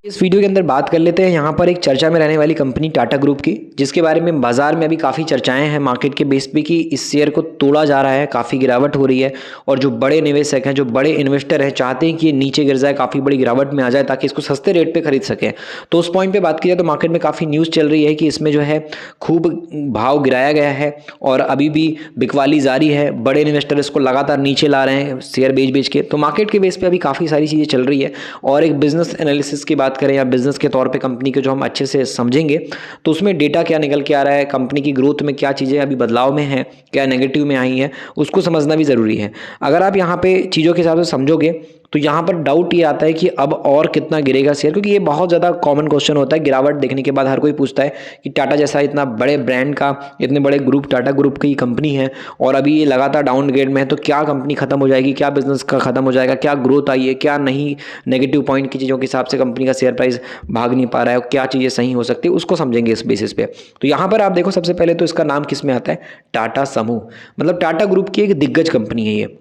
इस वीडियो के अंदर बात कर लेते हैं यहाँ पर एक चर्चा में रहने वाली कंपनी टाटा ग्रुप की, जिसके बारे में बाजार में अभी काफ़ी चर्चाएं हैं मार्केट के बेस पे कि इस शेयर को तोड़ा जा रहा है, काफ़ी गिरावट हो रही है और जो बड़े निवेशक हैं, जो बड़े इन्वेस्टर हैं, चाहते हैं कि ये नीचे गिर जाए, काफ़ी बड़ी गिरावट में आ जाए ताकि इसको सस्ते रेट पर खरीद सकें। तो उस पॉइंट पर बात की जाए तो मार्केट में काफ़ी न्यूज़ चल रही है कि इसमें जो है खूब भाव गिराया गया है और अभी भी बिकवाली जारी है, बड़े इन्वेस्टर इसको लगातार नीचे ला रहे हैं शेयर बेच बेच के। तो मार्केट के बेस पे अभी काफ़ी सारी चीज़ें चल रही है और एक बिजनेस एनालिसिस की बात करें या बिजनेस के तौर पे कंपनी के जो हम अच्छे से समझेंगे तो उसमें डेटा क्या निकल के आ रहा है, कंपनी की ग्रोथ में क्या चीज़ें अभी बदलाव में हैं, क्या नेगेटिव में आई है, उसको समझना भी ज़रूरी है। अगर आप यहाँ पे चीज़ों के हिसाब से समझोगे तो यहाँ पर डाउट ये आता है कि अब और कितना गिरेगा शेयर, क्योंकि ये बहुत ज़्यादा कॉमन क्वेश्चन होता है। गिरावट देखने के बाद हर कोई पूछता है कि टाटा जैसा इतना बड़े ब्रांड का, इतने बड़े ग्रुप, टाटा ग्रुप की कंपनी है और अभी ये लगातार डाउनग्रेड में है, तो क्या कंपनी खत्म हो जाएगी, क्या बिजनेस का खत्म हो जाएगा, क्या ग्रोथ आई है, क्या नहीं, नेगेटिव पॉइंट की चीज़ों के हिसाब से कंपनी का शेयर प्राइस भाग नहीं पा रहा है, क्या चीज़ें सही हो सकती है, उसको समझेंगे इस बेसिस पे। तो यहाँ पर आप देखो, सबसे पहले तो इसका नाम किस में आता है, टाटा समूह, मतलब टाटा ग्रुप की एक दिग्गज कंपनी है ये,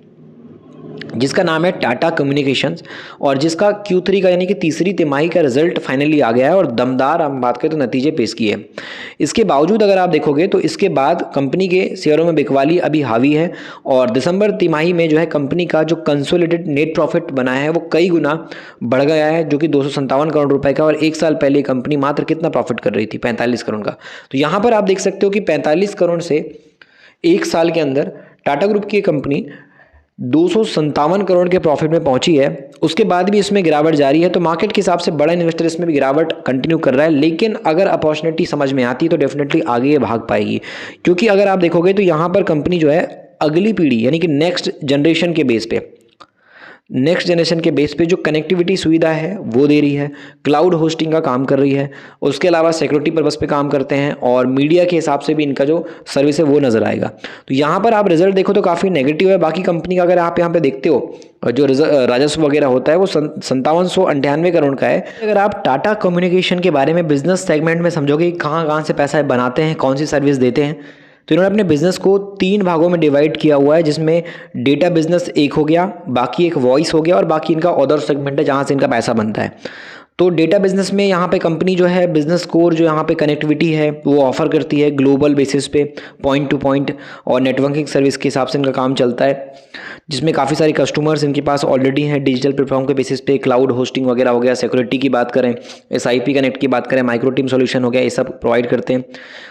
जिसका नाम है टाटा कम्युनिकेशंस और जिसका Q3 का यानी कि तीसरी तिमाही का रिजल्ट फाइनली आ गया है और दमदार हम बात करें तो नतीजे पेश किए। इसके बावजूद अगर आप देखोगे तो इसके बाद कंपनी के शेयरों में बिकवाली अभी हावी है और दिसंबर तिमाही में जो है कंपनी का जो कंसोलिडेटेड नेट प्रॉफिट बना है वो कई गुना बढ़ गया है, जो कि 257 करोड़ रुपए का, और एक साल पहले कंपनी मात्र कितना प्रॉफिट कर रही थी, 45 करोड़ का। तो यहाँ पर आप देख सकते हो कि 45 करोड़ से एक साल के अंदर टाटा ग्रुप की कंपनी 257 करोड़ के प्रॉफिट में पहुंची है। उसके बाद भी इसमें गिरावट जारी है, तो मार्केट के हिसाब से बड़ा इन्वेस्टर इसमें भी गिरावट कंटिन्यू कर रहा है। लेकिन अगर अपॉर्चुनिटी समझ में आती है तो डेफिनेटली आगे ये भाग पाएगी, क्योंकि अगर आप देखोगे तो यहाँ पर कंपनी जो है अगली पीढ़ी यानी कि नेक्स्ट जनरेशन के बेस पे जो कनेक्टिविटी सुविधा है वो दे रही है, क्लाउड होस्टिंग का काम कर रही है, उसके अलावा सिक्योरिटी पर्पस पे काम करते हैं और मीडिया के हिसाब से भी इनका जो सर्विस है वो नज़र आएगा। तो यहाँ पर आप रिजल्ट देखो तो काफ़ी नेगेटिव है। बाकी कंपनी का अगर आप यहाँ पे देखते हो जो राजस्व वगैरह होता है वो 5798 करोड़ का है। अगर आप टाटा कम्युनिकेशन के बारे में बिजनेस सेगमेंट में समझोगे कहाँ कहाँ से पैसा बनाते हैं, कौन सी सर्विस देते हैं, तो इन्होंने अपने बिजनेस को 3 भागों में डिवाइड किया हुआ है, जिसमें डेटा बिजनेस एक हो गया, बाकी एक वॉइस हो गया और बाकी इनका अदर सेगमेंट है जहाँ से इनका पैसा बनता है। तो डेटा बिजनेस में यहाँ पे कंपनी जो है बिजनेस कोर जो यहाँ पे कनेक्टिविटी है वो ऑफर करती है ग्लोबल बेसिस पे, पॉइंट टू पॉइंट और नेटवर्किंग सर्विस के हिसाब से इनका काम चलता है, जिसमें काफ़ी सारे कस्टमर्स इनके पास ऑलरेडी हैं डिजिटल प्लेटफॉर्म के बेसिस पे। क्लाउड होस्टिंग वगैरह हो गया, सिक्योरिटी की बात करें, SIP कनेक्ट की बात करें, माइक्रो टीम सोल्यूशन हो गया, ये सब प्रोवाइड करते हैं।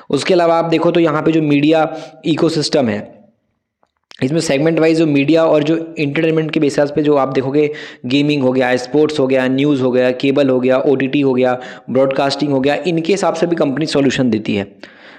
उसके अलावा आप देखो तो यहाँ पे जो मीडिया इकोसिस्टम है, इसमें सेगमेंट वाइज जो मीडिया और जो इंटरटेनमेंट के बेसिस पे जो आप देखोगे, गेमिंग हो गया, स्पोर्ट्स हो गया, न्यूज़ हो गया, केबल हो गया, OTT हो गया, ब्रॉडकास्टिंग हो गया, इनके हिसाब से भी कंपनी सॉल्यूशन देती है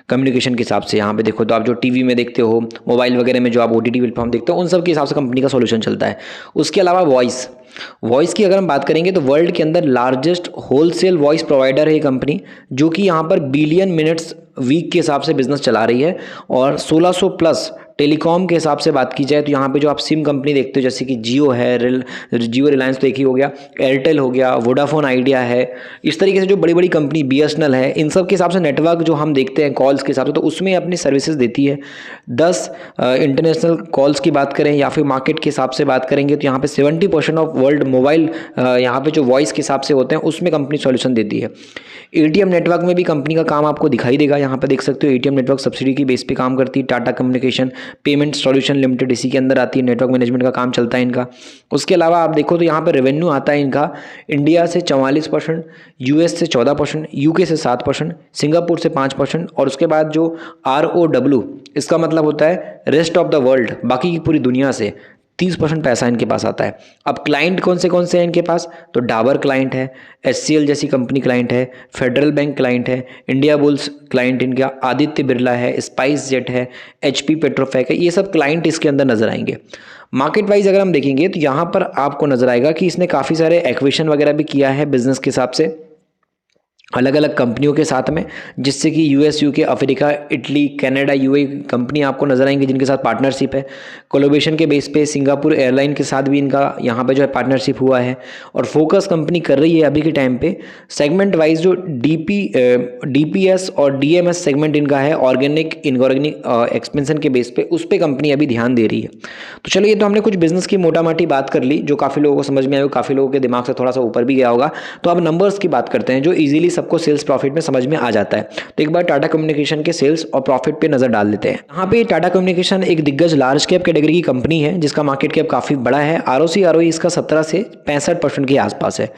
कम्युनिकेशन के हिसाब से। यहाँ पे देखो तो आप जो टीवी में देखते हो, मोबाइल वगैरह में जो आप OTT प्लेटफॉर्म देखते हो, उन सब के हिसाब से कंपनी का सॉल्यूशन चलता है। उसके अलावा वॉइस की अगर हम बात करेंगे तो वर्ल्ड के अंदर लार्जेस्ट होलसेल वॉइस प्रोवाइडर है ये कंपनी, जो कि यहाँ पर बिलियन मिनट्स वीक के हिसाब से बिजनेस चला रही है और 1600 प्लस टेलीकॉम के हिसाब से बात की जाए तो यहाँ पे जो आप सिम कंपनी देखते हो जैसे कि जियो है, जियो रिलायंस तो एक ही हो गया, एयरटेल हो गया, वोडाफोन आइडिया है, इस तरीके से जो बड़ी बड़ी कंपनी BSNL है, इन सब के हिसाब से नेटवर्क जो हम देखते हैं कॉल्स के हिसाब से, तो उसमें अपनी सर्विसेज देती है। 10 इंटरनेशनल कॉल्स की बात करें या फिर मार्केट के हिसाब से बात करेंगे तो यहाँ पे 70% ऑफ वर्ल्ड मोबाइल यहाँ पे जो वॉइस के हिसाब से होते हैं उसमें कंपनी सॉल्यूशन देती है। ATM नेटवर्क में भी कंपनी का काम आपको दिखाई देगा, यहाँ पे देख सकते हो ATM नेटवर्क सब्सिडी की बेस पे काम करती है Tata communication payment solution limited, इसी के अंदर आती है, नेटवर्क मैनेजमेंट का काम चलता है इनका। उसके अलावा आप देखो तो यहाँ पे रेवेन्यू आता है इनका इंडिया से 44%, US से 14%, UK से 7%, सिंगापुर से 5% और उसके बाद जो ROW इसका मतलब होता है रेस्ट ऑफ द वर्ल्ड, बाकी की पूरी दुनिया से 30% पैसा इनके पास आता है। अब क्लाइंट कौन से हैं इनके पास, तो डाबर क्लाइंट है, HCL जैसी कंपनी क्लाइंट है, फेडरल बैंक क्लाइंट है, इंडिया बुल्स क्लाइंट इनका, आदित्य बिरला है, स्पाइस जेट है, HP पेट्रोफैक है, ये सब क्लाइंट इसके अंदर नजर आएंगे। मार्केट वाइज अगर हम देखेंगे तो यहाँ पर आपको नजर आएगा कि इसने काफ़ी सारे एक्विजिशन वगैरह भी किया है बिजनेस के हिसाब से, अलग अलग कंपनियों के साथ में, जिससे कि US, UK, Africa, Italy, Canada, UAE company आपको नजर आएंगी जिनके साथ पार्टनरशिप है। कोलैबोरेशन के बेस पे सिंगापुर एयरलाइन के साथ भी इनका यहाँ पे जो है पार्टनरशिप हुआ है। और फोकस कंपनी कर रही है अभी के टाइम पे सेगमेंट वाइज जो डीपीएस और डीएमएस सेगमेंट इनका है, ऑर्गेनिक इनऑर्गेनिक एक्सपेंशन के बेस पे, उस पर कंपनी अभी ध्यान दे रही है। तो चलिए, ये तो हमने कुछ बिजनेस की मोटा मोटी बात कर ली, जो काफ़ी लोगों को समझ में आई, काफ़ी लोगों के दिमाग से थोड़ा सा ऊपर भी गया होगा। तो अब नंबर्स की बात करते हैं जो इजीली सबको सेल्स प्रॉफिट में समझ में आ जाता है। तो एक बार टाटा कम्युनिकेशन के सेल्स और प्रॉफिट पे नजर डाल लेते हैं। यहाँ पे टाटा कम्युनिकेशन एक दिग्गज लार्ज कैप कैटेगरी की कंपनी है जिसका मार्केट कैप काफी बड़ा है। आरओसी आरओई इसका 17 से 65% के आसपास है।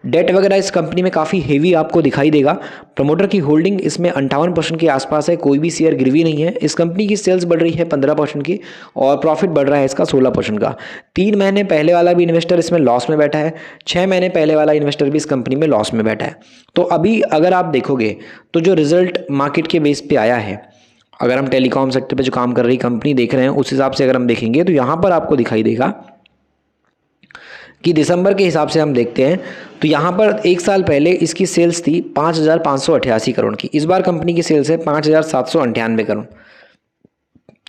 डेट वगैरह इस कंपनी में काफ़ी हेवी आपको दिखाई देगा। प्रमोटर की होल्डिंग इसमें 58% के आसपास है, कोई भी शेयर गिरवी नहीं है। इस कंपनी की सेल्स बढ़ रही है 15% की और प्रॉफिट बढ़ रहा है इसका 16% का। 3 महीने पहले वाला भी इन्वेस्टर इसमें लॉस में बैठा है, 6 महीने पहले वाला इन्वेस्टर भी इस कंपनी में लॉस में बैठा है। तो अभी अगर आप देखोगे तो जो रिजल्ट मार्केट के बेस पे आया है, अगर हम टेलीकॉम सेक्टर पे जो काम कर रही कंपनी देख रहे हैं उस हिसाब से अगर हम देखेंगे तो यहाँ पर आपको दिखाई देगा कि दिसंबर के हिसाब से हम देखते हैं तो यहाँ पर एक साल पहले इसकी सेल्स थी 5,588 करोड़ की। इस बार कंपनी की सेल्स है 5,798 करोड़।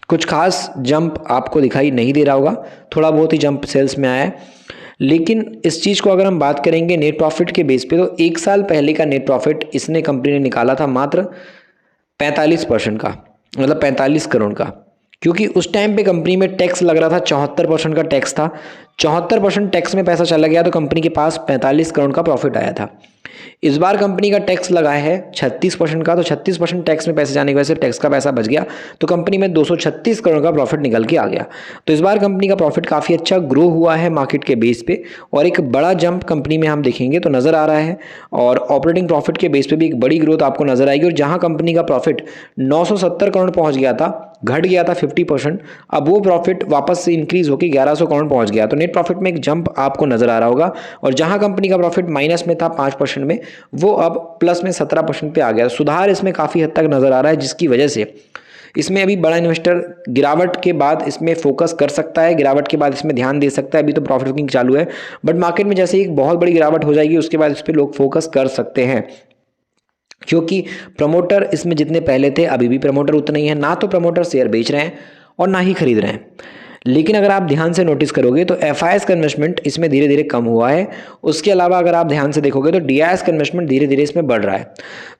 कुछ खास जंप आपको दिखाई नहीं दे रहा होगा, थोड़ा बहुत ही जंप सेल्स में आया है। लेकिन इस चीज़ को अगर हम बात करेंगे नेट प्रॉफिट के बेस पे, तो एक साल पहले का नेट प्रॉफिट इसने कंपनी ने निकाला था मात्र 45% का, मतलब 45 करोड़ का। क्योंकि उस टाइम पे कंपनी में टैक्स लग रहा था, 74% का टैक्स था। 74% टैक्स में पैसा चला गया तो कंपनी के पास 45 करोड़ का प्रॉफिट आया था। इस बार कंपनी का टैक्स लगा है 36% का, तो 36% टैक्स में पैसे जाने की वजह से टैक्स का पैसा बच गया, तो कंपनी में 236 करोड़ का प्रॉफिट निकल के आ गया। तो इस बार कंपनी का प्रॉफिट काफ़ी अच्छा ग्रो हुआ है मार्केट के बेस पे, और एक बड़ा जंप कंपनी में हम देखेंगे तो नज़र आ रहा है। और ऑपरेटिंग प्रॉफिट के बेस पे भी एक बड़ी ग्रोथ आपको नजर आएगी। और जहां कंपनी का प्रॉफिट 970 करोड़ पहुंच गया था, घट गया था 50%, अब वो प्रॉफिट वापस से इंक्रीज होकर 1100 करोड़ पहुंच गया। तो नेट प्रॉफिट में एक जंप आपको नजर आ रहा होगा। और जहां कंपनी का प्रॉफिट माइनस में था 5% में, वो अब प्लस में 17% पे आ गया। सुधार इसमें काफ़ी हद तक नजर आ रहा है, जिसकी वजह से इसमें अभी बड़ा इन्वेस्टर गिरावट के बाद इसमें फोकस कर सकता है, गिरावट के बाद इसमें ध्यान दे सकता है। अभी तो प्रॉफिट बुकिंग चालू है, बट मार्केट में जैसे एक बहुत बड़ी गिरावट हो जाएगी उसके बाद इस पर लोग फोकस कर सकते हैं। क्योंकि प्रमोटर इसमें जितने पहले थे अभी भी प्रमोटर उतने ही हैं, ना तो प्रमोटर शेयर बेच रहे हैं और ना ही खरीद रहे हैं। लेकिन अगर आप ध्यान से नोटिस करोगे तो एफआईएस का इन्वेस्टमेंट इसमें धीरे धीरे कम हुआ है। उसके अलावा अगर आप ध्यान से देखोगे तो डीआईएस का इन्वेस्टमेंट धीरे धीरे इसमें बढ़ रहा है।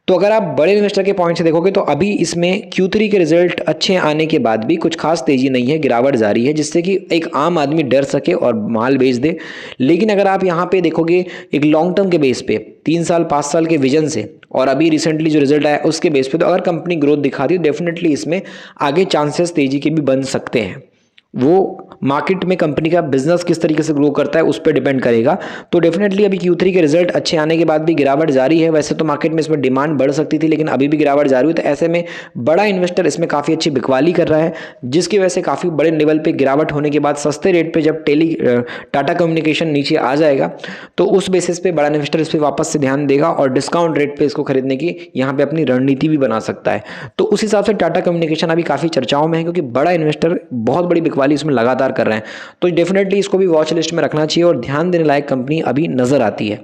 तो अगर आप बड़े इन्वेस्टर के पॉइंट से देखोगे तो अभी इसमें Q3 के रिजल्ट अच्छे आने के बाद भी कुछ खास तेजी नहीं है, गिरावट जारी है, जिससे कि एक आम आदमी डर सके और माल बेच दे। लेकिन अगर आप यहाँ पे देखोगे एक लॉन्ग टर्म के बेस पे 3 साल 5 साल के विजन से, और अभी रिसेंटली जो रिजल्ट आया उसके बेस पे, तो अगर कंपनी ग्रोथ दिखाती है डेफिनेटली इसमें आगे चांसेस तेजी के भी बन सकते हैं। वो मार्केट में कंपनी का बिजनेस किस तरीके से ग्रो करता है उस पर डिपेंड करेगा। तो डेफिनेटली अभी Q3 के रिजल्ट अच्छे आने के बाद भी गिरावट जारी है। वैसे तो मार्केट में इसमें डिमांड बढ़ सकती थी, लेकिन अभी भी गिरावट जारी है। तो ऐसे में बड़ा इन्वेस्टर इसमें काफ़ी अच्छी बिकवाली कर रहा है, जिसकी वजह से काफ़ी बड़े लेवल पे गिरावट होने के बाद सस्ते रेट पे जब टाटा कम्युनिकेशन नीचे आ जाएगा तो उस बेसिस पे बड़ा इन्वेस्टर इस पर वापस से ध्यान देगा और डिस्काउंट रेट पे इसको खरीदने की यहाँ पे अपनी रणनीति भी बना सकता है। तो उस हिसाब से टाटा कम्युनिकेशन अभी काफ़ी चर्चाओं में है, क्योंकि बड़ा इन्वेस्टर बहुत बड़ी बिकवाली इसमें लगातार कर रहे हैं। तो डेफिनेटली इसको भी वॉच लिस्ट में रखना चाहिए और ध्यान देने लायक कंपनी अभी नजर आती है।